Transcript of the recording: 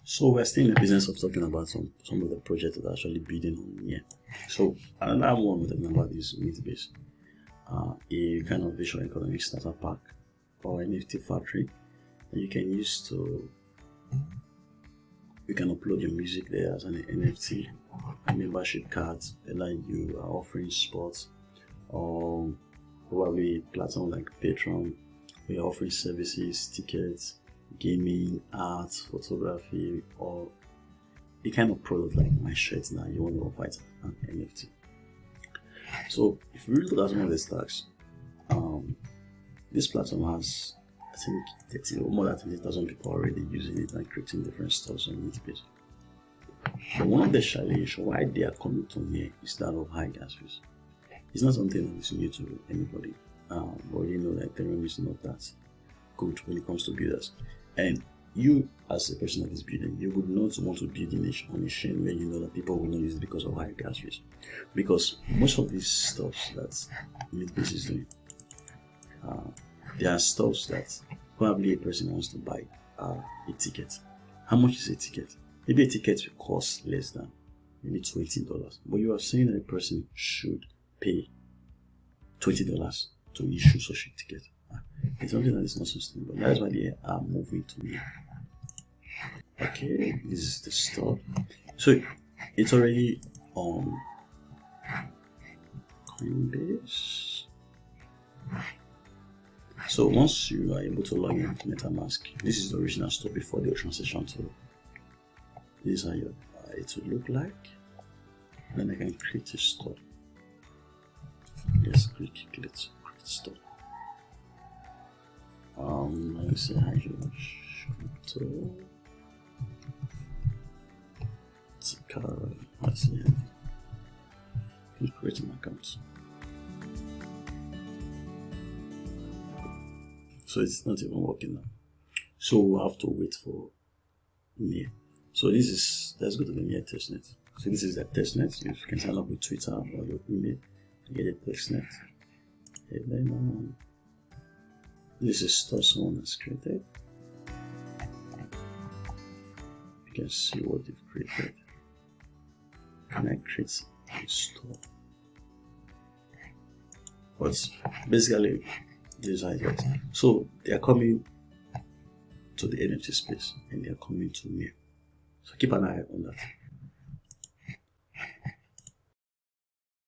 So we're still in the business of talking about some of the projects that are actually building on here. So another one we're talking about is Mintbase, a kind of visual economic starter pack or NFT factory that you can use to. You can upload your music there as an NFT, a membership card, whether you are offering sports or probably platform like Patreon, where you're offering services, tickets, gaming, art, photography, or a kind of product like my shirt now you want to offer it an NFT. So if you really look at some of the stacks, this platform has I think 30 or more than 30,000 people already using it and creating different stores on Mintbase. But one of the challenges why they are coming to me is that of high gas fees. It's not something that is new to anybody. But you know that Ethereum is not that good when it comes to builders. And you, as a person that is building, you would not want to build on a chain where you know that people will not use it because of high gas fees. Because most of these stuff that Mintbase is doing, there are stuff that probably a person wants to buy a ticket. How much is a ticket? Maybe a ticket will cost less than maybe $20, but you are saying that a person should pay $20 to issue such a ticket. It's something that is not sustainable. That's why they are moving to me. Okay, this is the store. So it's already on Coinbase. So once you are able to log in to MetaMask, this is the original store before the transition to this is how it will look like. Then I can create a store. Yes, click create store. Let me say hi crypto. Let's see. Create an account. So it's not even working now. So we'll have to wait for Near. So let's go to the Near testnet. So this is the testnet. You can sign up with Twitter or your email to get a testnet. And then this is store someone has created. You can see what they've created. Can I create a store? But basically, these ideas. So they are coming to the NFT space and they are coming to me. So keep an eye on that.